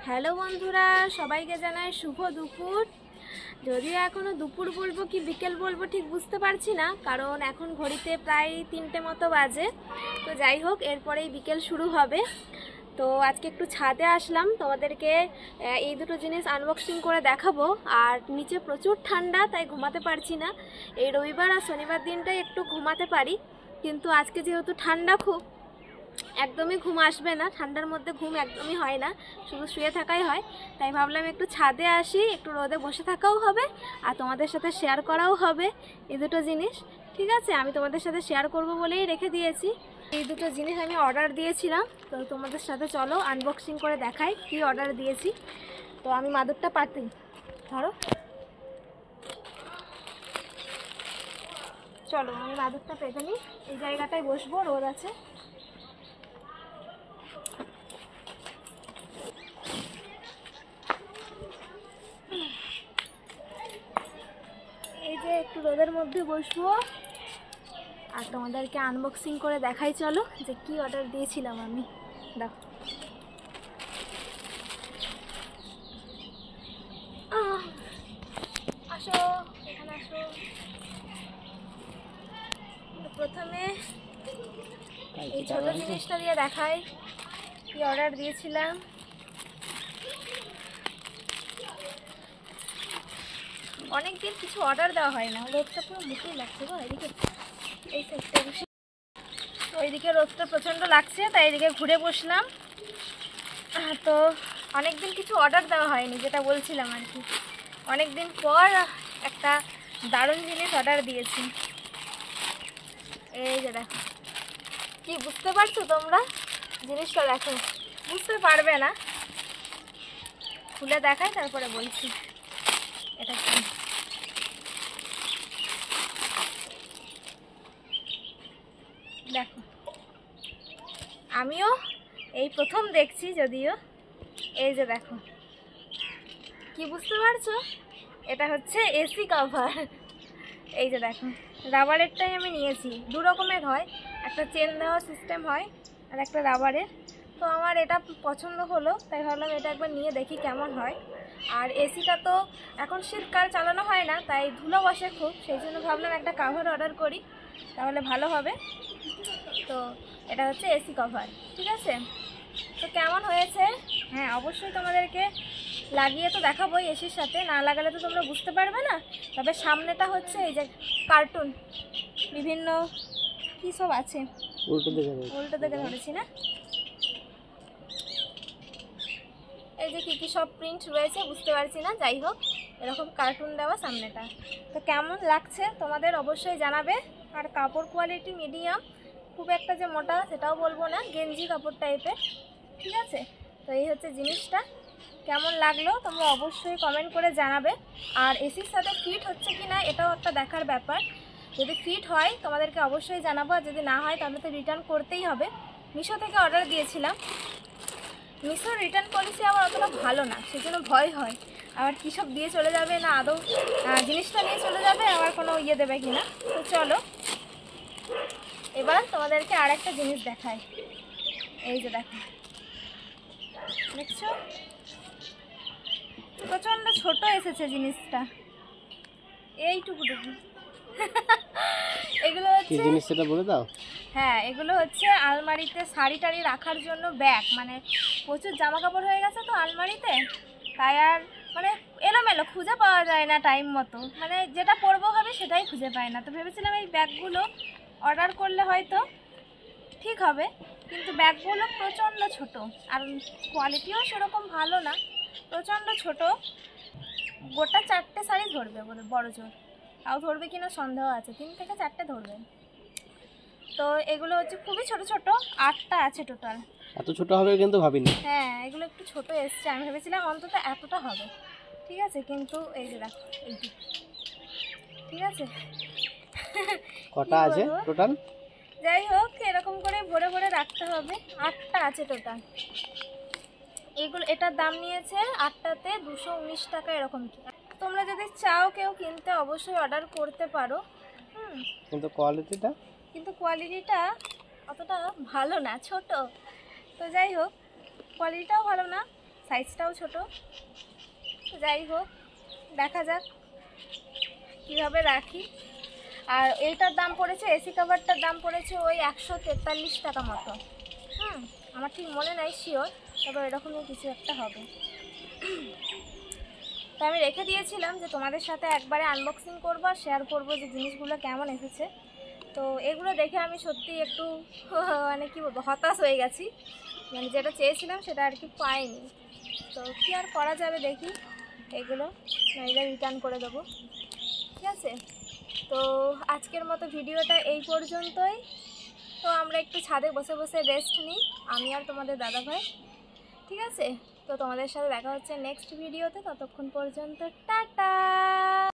Hello বন্ধুরা, সবাইকে জানাই শুভ দুপুর। যদিও এখনও দুপুর বলবো কি বিকেল বলবো ঠিক বুঝতে পারছি না, কারণ এখন ঘড়িতে প্রায় 3টে মতো বাজে। তো যাই হোক, এরপরেই বিকেল শুরু হবে। তো আজকে একটু ছাদে আসলাম, তোমাদেরকে এই দুটো জিনিস আনবক্সিং করে দেখাবো। আর নিচে প্রচুর ঠান্ডা, তাই ঘুমাতে পারছি না। এই রবিবার আর শনিবার দিনটাই একটু ঘুমাতে পারি, কিন্তু আজকে যেহেতু ঠান্ডা খুব, একদমই ঘুম আসবে না। ঠান্ডার মধ্যে ঘুম একদমই হয় না, শুধু শুয়ে থাকাই হয়। তাই ভাবলাম একটু ছাদে আসি, একটু রোদে বসে থাকাও হবে আর তোমাদের সাথে শেয়ার করাও হবে এই দুটো জিনিস। ঠিক আছে, আমি তোমাদের সাথে শেয়ার করব বলেই রেখে দিয়েছি। এই দুটো জিনিস আমি অর্ডার দিয়েছিলাম, তো তোমাদের সাথে চলো আনবক্সিং করে দেখাই কি অর্ডার দিয়েছি। তো আমি মাদুরটা পাতি ধরো, চলো আমি মাদুরটা পেতে নিই। এই জায়গাটায় বসবো, রোদ আছে। এই যে একটু রোদের মধ্যে বসবো আর তোমাদেরকে আনবক্সিং করে দেখাই, চলো যে কি অর্ডার দিয়েছিলাম আমি। দেখো, আসো এখানে আসো। প্রথমে এই ছোট জিনিসটা দিয়ে দেখাই কি অর্ডার দিয়েছিলাম। অনেকদিন কিছু অর্ডার দেওয়া হয় না, রোদটা পুরো মুখেই লাগছে গো। এদিকে এই সাইডটা বসে, তো ওইদিকে রোদটা প্রচণ্ড লাগছে, তাই এদিকে ঘুরে বসলাম। তো অনেকদিন কিছু অর্ডার দেওয়া হয়নি, যেটা বলছিলাম আর কি। অনেকদিন পর একটা দারুণ জিনিস অর্ডার দিয়েছি। এই যে দেখো, কি বুঝতে পারছো তোমরা? জিনিসটা দেখো, বুঝতে পারবে না, খুলে দেখাই তারপরে বলছি এটা কি। দেখো, আমিও এই প্রথম দেখছি যদিও। এই যে দেখো, কি বুঝতে পারছো? এটা হচ্ছে এসি কভার। এই যে দেখো, রাবারেরটাই আমি নিয়েছি। দু রকমের হয়, একটা চেন দেওয়া সিস্টেম হয় আর একটা রাবারের। তো আমার এটা পছন্দ হলো, তাই ভাবলাম এটা একবার নিয়ে দেখি কেমন হয়। আর এসিটা তো এখন শীতকাল চালানো হয় না, তাই ধুলো বসে খুব, সেই জন্য ভাবলাম একটা কভার অর্ডার করি, তাহলে ভালো হবে। তো এটা হচ্ছে এসি কভার, ঠিক আছে। তো কেমন হয়েছে, হ্যাঁ অবশ্যই তোমাদেরকে লাগিয়ে তো দেখাবোই। এসির সাথে না লাগালে তো তোমরা বুঝতে পারবে না। তবে সামনেটা হচ্ছে এই যে কার্টুন, বিভিন্ন কী সব আছে, উল্টো দিকে ধরেছি না, এই যে কী কী সব প্রিন্ট রয়েছে বুঝতে পারছি না। যাই হোক, এরকম কার্টুন দেওয়া সামনেটা। তো কেমন লাগছে তোমাদের অবশ্যই জানাবে। আর কাপড় কোয়ালিটি মিডিয়াম, খুব একটা যে মোটা সেটাও বলবো না, গেঞ্জি কাপড় টাইপের, ঠিক আছে। তো এই হচ্ছে জিনিসটা, কেমন লাগলো তোমরা অবশ্যই কমেন্ট করে জানাবে। আর এসির সাথে ফিট হচ্ছে কি না এটাও একটা দেখার ব্যাপার। যদি ফিট হয় তোমাদেরকে অবশ্যই জানাবো, আর যদি না হয় তাহলে তো রিটার্ন করতেই হবে। মিশো থেকে অর্ডার দিয়েছিলাম, মিশোর রিটার্ন পলিসি আবার অতটা ভালো না, সেজন্য ভয় হয় আবার কী সব দিয়ে চলে যাবে, না আদৌ জিনিসটা নিয়ে চলে যাবে, আবার কোনো ইয়ে দেবে কি না। তো চলো এবার তোমাদেরকে আর একটা জিনিস দেখাই। এই যে দেখো, দেখছো প্রচণ্ড ছোট এসেছে জিনিসটা, এইটুকুটুকু। এগুলো হচ্ছে, জিনিস সেটা বলে দাও। হ্যাঁ এগুলো হচ্ছে আলমারিতে শাড়ি টাড়ি রাখার জন্য ব্যাগ। মানে প্রচুর জামা কাপড় হয়ে গেছে তো আলমারিতে, তাই আর মানে এলোমেলো খুঁজে পাওয়া যায় না টাইম মতো, মানে যেটা পরবো হবে সেটাই খুঁজে পাই না। তো ভেবেছিলাম এই ব্যাগগুলো অর্ডার করলে হয়তো ঠিক হবে, কিন্তু ব্যাগগুলো প্রচণ্ড ছোট আর কোয়ালিটিও সেরকম ভালো না, প্রচণ্ড ছোট। গোটা 4টে শাড়ি ধরবে বড় জোর, তাও ধরবে কিনা সন্দেহ আছে, 3 থেকে 4টে ধরবে। তো এগুলো হচ্ছে খুবই ছোট ছোট, 8টা আছে টোটাল। এত ছোট হবে কিন্তু ভাবিনি। হ্যাঁ এগুলো একটু ছোট এসছে, আমি ভেবেছিলাম অন্তত এতটা হবে, ঠিক আছে। কিন্তু এই যে দেখো এইটি, ঠিক আছে। কটা আছে টোটাল? যাই হোক, এরকম করে ভরে ভরে রাখতে হবে। 8টা আছে টোটাল। এগুলো, এটার দাম নিয়েছে 8টাতে 219 টাকা এরকম। তোমরা যদি চাও কেউ কিনতে অবশ্যই অর্ডার করতে পারো। কিন্তু কোয়ালিটিটা অতটা ভালো না, ছোট। তো যাই হোক, কোয়ালিটিটাও ভালো না, সাইজটাও ছোট। তো যাই হোক, দেখা যাক কীভাবে রাখি। আর এইটার দাম পড়েছে, এসি কাভারটার দাম পড়েছে ওই 143 টাকা মতো। আমার ঠিক মনে নাই শিওর, তবে এরকমই কিছু একটা হবে। তো আমি রেখে দিয়েছিলাম যে তোমাদের সাথে একবারে আনবক্সিং করবো আর শেয়ার করবো যে জিনিসগুলো কেমন এসেছে। তো এগুলো দেখে আমি সত্যি একটু মানে কী বলবো, হতাশ হয়ে গেছি। মানে যেটা চেয়েছিলাম সেটা আর কি পাইনি। তো কী আর করা যাবে, দেখি এগুলো নইলে রিটার্ন করে দেবো। ঠিক আছে, তো আজকের মতো ভিডিওটা এই পর্যন্তই। তো আমরা একটু ছাদে বসে বসে রেস্ট নিই, আমি আর তোমাদের দাদাভাই। ঠিক আছে, তো তোমাদের সাথে দেখা হচ্ছে নেক্সট ভিডিওতে। ততক্ষণ পর্যন্ত টাটা।